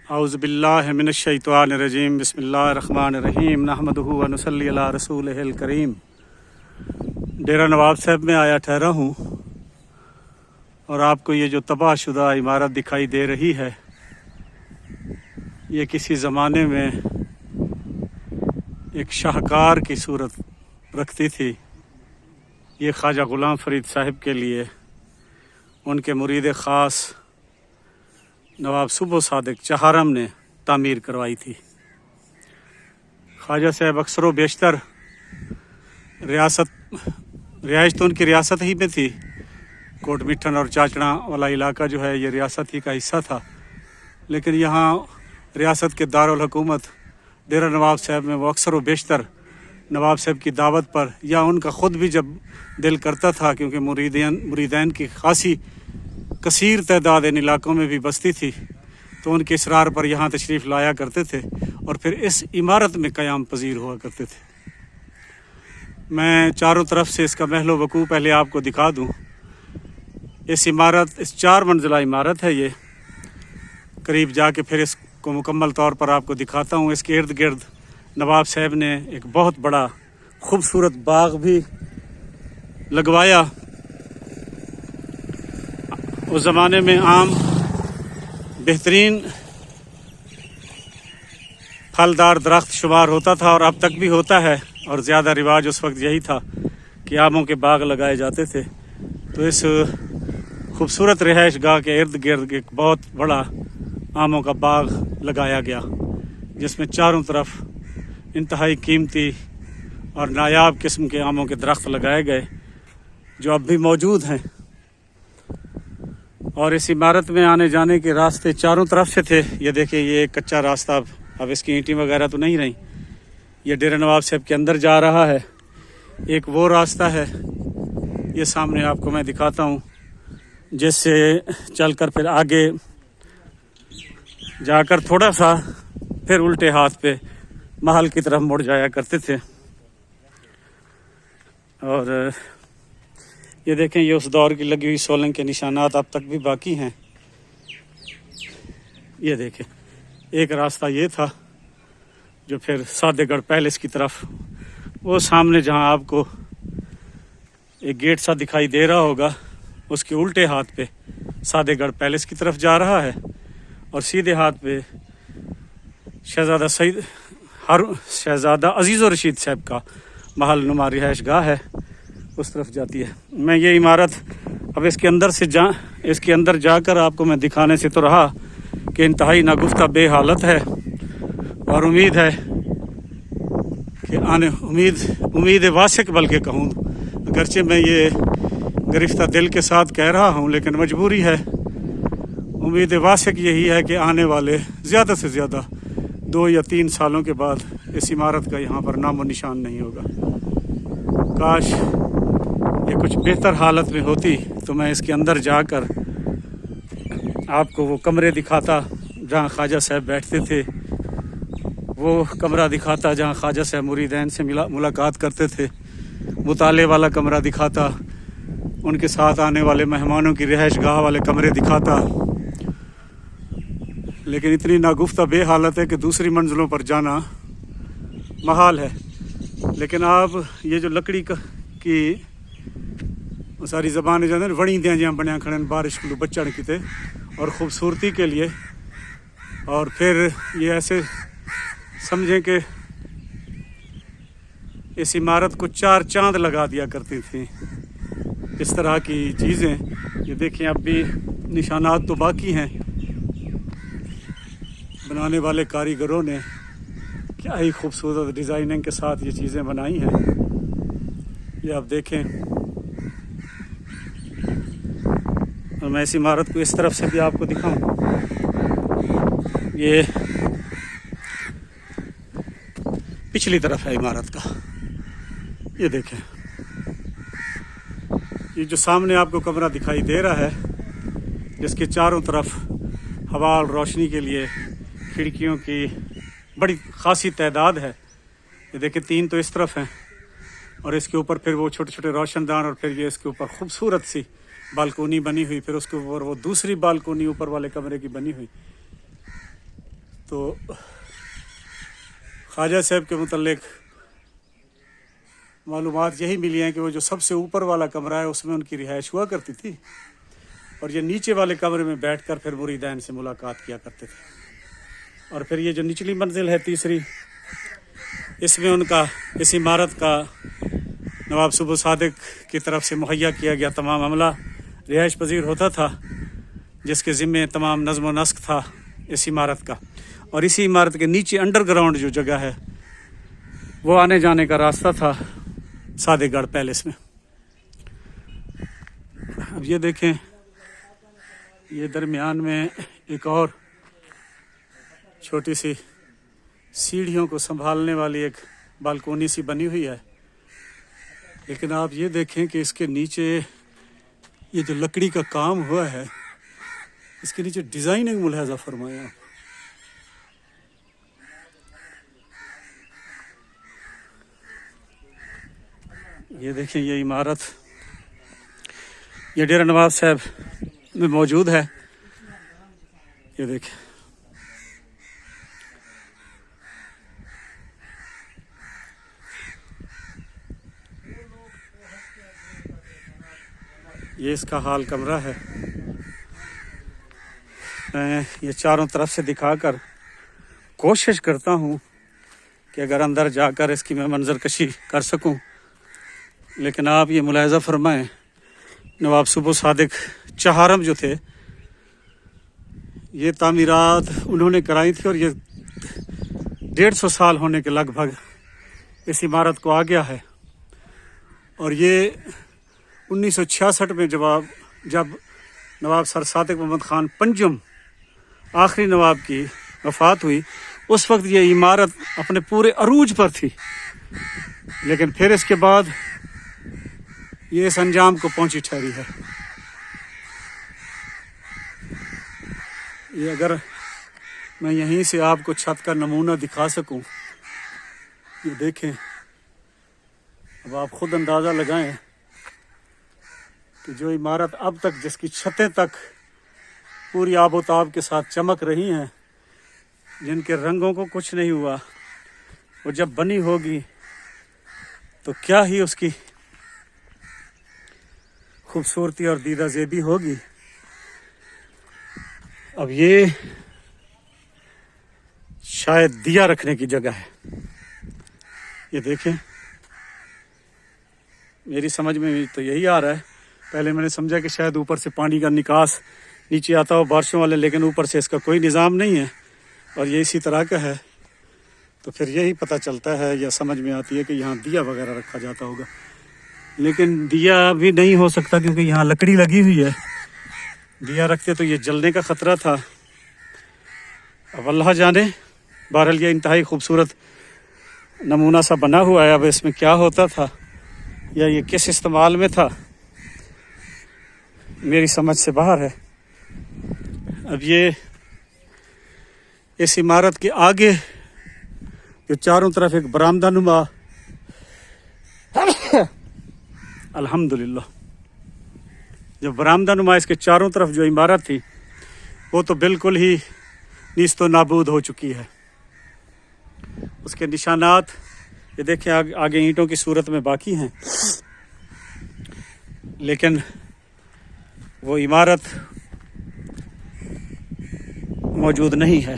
اعوذ باللہ من الشیطان الرجیم بسم اللہ الرحمن الرحیم نحمدہ و نصلی علی رسولہ الکریم۔ ڈیرہ نواب صاحب میں آیا ٹھہرا ہوں اور آپ کو یہ جو تباہ شدہ عمارت دکھائی دے رہی ہے یہ کسی زمانے میں ایک شاہکار کی صورت رکھتی تھی۔ یہ خواجہ غلام فرید صاحب کے لیے ان کے مرید خاص نواب صبح صادق چہارم نے تعمیر کروائی تھی۔ خواجہ صاحب اکثر و بیشتر رہائش تو ان کی ریاست ہی میں تھی۔ کوٹ مٹھن اور چاچڑا والا علاقہ جو ہے یہ ریاست ہی کا حصہ تھا، لیکن یہاں ریاست کے دارالحکومت ڈیرہ نواب صاحب میں وہ اکثر و بیشتر نواب صاحب کی دعوت پر یا ان کا خود بھی جب دل کرتا تھا، کیونکہ مریدین کی خاصی کثیر تعداد ان علاقوں میں بھی بستی تھی، تو ان کے اصرار پر یہاں تشریف لایا کرتے تھے اور پھر اس عمارت میں قیام پذیر ہوا کرتے تھے۔ میں چاروں طرف سے اس کا محل و وقوع پہلے آپ کو دکھا دوں۔ اس 4 منزلہ عمارت ہے۔ یہ قریب جا کے پھر اس کو مکمل طور پر آپ کو دکھاتا ہوں۔ اس کے ارد گرد نواب صاحب نے ایک بہت بڑا خوبصورت باغ بھی لگوایا۔ اس زمانے میں عام بہترین پھلدار درخت شمار ہوتا تھا اور اب تک بھی ہوتا ہے، اور زیادہ رواج اس وقت یہی تھا کہ آموں کے باغ لگائے جاتے تھے۔ تو اس خوبصورت رہائش گاہ کے ارد گرد ایک بہت بڑا آموں کا باغ لگایا گیا، جس میں چاروں طرف انتہائی قیمتی اور نایاب قسم کے آموں کے درخت لگائے گئے جو اب بھی موجود ہیں۔ اور اس عمارت میں آنے جانے کے راستے چاروں طرف سے تھے۔ یہ دیکھیں، یہ ایک کچا راستہ، اب اس کی اینٹیں وغیرہ تو نہیں رہیں۔ یہ ڈیرہ نواب صاحب کے اندر جا رہا ہے۔ ایک وہ راستہ ہے، یہ سامنے آپ کو میں دکھاتا ہوں، جس سے چل کر پھر آگے جا کر تھوڑا سا پھر الٹے ہاتھ پہ محل کی طرف مڑ جایا کرتے تھے۔ اور یہ دیکھیں، یہ اس دور کی لگی ہوئی سولنگ کے نشانات اب تک بھی باقی ہیں۔ یہ دیکھیں، ایک راستہ یہ تھا جو پھر سادے گڑھ پیلس کی طرف، وہ سامنے جہاں آپ کو ایک گیٹ سا دکھائی دے رہا ہوگا، اس کے الٹے ہاتھ پہ سادے گڑھ پیلس کی طرف جا رہا ہے، اور سیدھے ہاتھ پہ شہزادہ عزیز و رشید صاحب کا محل نما رہائش گاہ ہے، اس طرف جاتی ہے۔ میں یہ عمارت اب اس کے اندر جا کر آپ کو میں دکھانے سے تو رہا کہ انتہائی ناگفتہ بے حالت ہے، اور امید ہے کہ امید واسق بلکہ کہوں، اگرچہ میں یہ گرفتہ دل کے ساتھ کہہ رہا ہوں، لیکن مجبوری ہے۔ امید واسق یہی ہے کہ آنے والے زیادہ سے زیادہ 2 یا 3 سالوں کے بعد اس عمارت کا یہاں پر نام و نشان نہیں ہوگا۔ کاش یہ کچھ بہتر حالت میں ہوتی تو میں اس کے اندر جا کر آپ کو وہ کمرے دکھاتا جہاں خواجہ صاحب بیٹھتے تھے، وہ کمرہ دکھاتا جہاں خواجہ صاحب مریدین سے ملاقات کرتے تھے، مطالعے والا کمرہ دکھاتا، ان کے ساتھ آنے والے مہمانوں کی رہائش گاہ والے کمرے دکھاتا، لیکن اتنی ناگفتہ بے حالت ہے کہ دوسری منزلوں پر جانا محال ہے۔ لیکن آپ یہ جو لکڑی کی ساری زبانیں جو ہیں وڑی دیاں جہاں بنیا کھڑے بارش کو بچڑ کیتے اور خوبصورتی کے لیے، اور پھر یہ ایسے سمجھیں کہ اس عمارت کو 4 چاند لگا دیا کرتی تھیں، اس طرح کی چیزیں۔ یہ دیکھیں، اب بھی نشانات تو باقی ہیں۔ بنانے والے کاریگروں نے کیا ہی خوبصورت ڈیزائننگ کے ساتھ یہ چیزیں بنائی ہیں۔ یہ آپ دیکھیں، اور میں اس عمارت کو اس طرف سے بھی آپ کو دکھاؤں۔ یہ پچھلی طرف ہے عمارت کا۔ یہ دیکھیں، یہ جو سامنے آپ کو کمرہ دکھائی دے رہا ہے، جس کے چاروں طرف ہوا اور روشنی کے لیے کھڑکیوں کی بڑی خاصی تعداد ہے۔ یہ دیکھیں، 3 تو اس طرف ہیں، اور اس کے اوپر پھر وہ چھوٹے چھوٹے روشن دان، اور پھر یہ اس کے اوپر خوبصورت سی بالکونی بنی ہوئی، پھر اس کے اوپر وہ دوسری بالکونی اوپر والے کمرے کی بنی ہوئی۔ تو خواجہ صاحب کے متعلق معلومات یہی ملی ہیں کہ وہ جو سب سے اوپر والا کمرہ ہے اس میں ان کی رہائش ہوا کرتی تھی، اور یہ نیچے والے کمرے میں بیٹھ کر پھر مریدین سے ملاقات کیا کرتے تھے. اور پھر یہ جو نچلی منزل ہے تیسری، اس میں ان کا اس عمارت کا نواب صبح صادق کی طرف سے مہیا کیا گیا تمام عملہ رہائش پذیر ہوتا تھا، جس کے ذمے تمام نظم و نسق تھا اس عمارت کا. اور اسی عمارت کے نیچے انڈر گراؤنڈ جو جگہ ہے وہ آنے جانے کا راستہ تھا صادق گڑھ پیلس میں. اب یہ دیکھیں، یہ درمیان میں ایک اور چھوٹی سی سیڑھیوں کو سنبھالنے والی ایک بالکونی سی بنی ہوئی ہے، لیکن آپ یہ دیکھیں کہ اس کے نیچے یہ جو لکڑی کا کام ہوا ہے، اس کے نیچے ڈیزائننگ ملاحظہ فرمایا. یہ دیکھیں، یہ عمارت یہ ڈیرہ نواب صاحب میں موجود ہے. یہ دیکھیں، یہ اس کا حال کمرہ ہے. میں یہ چاروں طرف سے دکھا کر کوشش کرتا ہوں کہ اگر اندر جا کر اس کی میں منظر کشی کر سکوں، لیکن آپ یہ ملاحظہ فرمائیں، نواب صبح صادق چہارم جو تھے، یہ تعمیرات انہوں نے کرائی تھی، اور یہ 150 سال ہونے کے لگ بھگ اس عمارت کو آ گیا ہے. اور یہ 1966 میں جب نواب سر صادق محمد خان پنجم آخری نواب کی وفات ہوئی، اس وقت یہ عمارت اپنے پورے عروج پر تھی، لیکن پھر اس کے بعد یہ اس انجام کو پہنچی ٹھہری ہے. یہ اگر میں یہیں سے آپ کو چھت کا نمونہ دکھا سکوں، یہ دیکھیں. اب آپ خود اندازہ لگائیں کہ جو عمارت اب تک جس کی چھتیں تک پوری آب و تاب کے ساتھ چمک رہی ہیں، جن کے رنگوں کو کچھ نہیں ہوا، وہ جب بنی ہوگی تو کیا ہی اس کی خوبصورتی اور دیدہ زیبی ہوگی. اب یہ شاید دیا رکھنے کی جگہ ہے. یہ دیکھیں، میری سمجھ میں تو یہی آ رہا ہے. پہلے میں نے سمجھا کہ شاید اوپر سے پانی کا نکاس نیچے آتا ہو بارشوں والے، لیکن اوپر سے اس کا کوئی نظام نہیں ہے اور یہ اسی طرح کا ہے. تو پھر یہی پتہ چلتا ہے یا سمجھ میں آتی ہے کہ یہاں دیا وغیرہ رکھا جاتا ہوگا، لیکن دیا بھی نہیں ہو سکتا کیونکہ یہاں لکڑی لگی ہوئی ہے. دیا رکھتے تو یہ جلنے کا خطرہ تھا. اب اللہ جانے. بہرحال یہ انتہائی خوبصورت نمونہ سا بنا ہوا ہے. اب اس میں کیا ہوتا تھا یا یہ کس استعمال میں تھا، میری سمجھ سے باہر ہے. اب یہ اس عمارت کے آگے جو چاروں طرف ایک برآمدہ نما الحمدللہ جو برآمدہ نما اس کے چاروں طرف جو عمارت تھی، وہ تو بالکل ہی نیست و نابود ہو چکی ہے. اس کے نشانات یہ دیکھیں آگے اینٹوں کی صورت میں باقی ہیں، لیکن وہ عمارت موجود نہیں ہے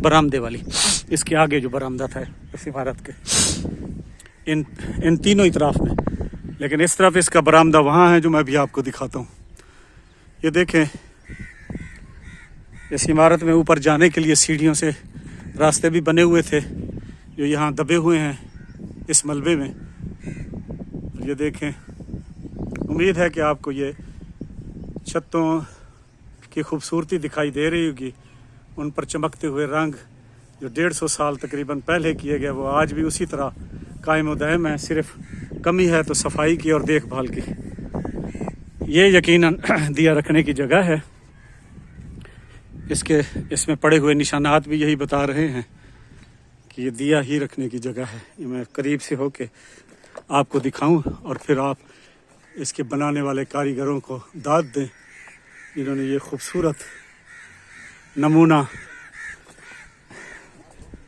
برآمدے والی. اس کے آگے جو برآمدہ تھا اس عمارت کے ان تینوں اطراف میں، لیکن اس طرف اس کا برآمدہ وہاں ہے جو میں بھی آپ کو دکھاتا ہوں. یہ دیکھیں، اس عمارت میں اوپر جانے کے لیے سیڑھیوں سے راستے بھی بنے ہوئے تھے جو یہاں دبے ہوئے ہیں اس ملبے میں. یہ دیکھیں، امید ہے کہ آپ کو یہ چھتوں کی خوبصورتی دکھائی دے رہی ہوگی. ان پر چمکتے ہوئے رنگ جو 150 سال تقریباً پہلے کیے گئے، وہ آج بھی اسی طرح قائم و دائم ہے. صرف کمی ہے تو صفائی کی اور دیکھ بھال کی. یہ یقیناً دیا رکھنے کی جگہ ہے. اس میں پڑے ہوئے نشانات بھی یہی بتا رہے ہیں کہ یہ دیا ہی رکھنے کی جگہ ہے. یہ میں قریب سے ہو کے آپ کو دکھاؤں اور پھر آپ اس کے بنانے والے کاریگروں کو داد دیں جنہوں نے یہ خوبصورت نمونہ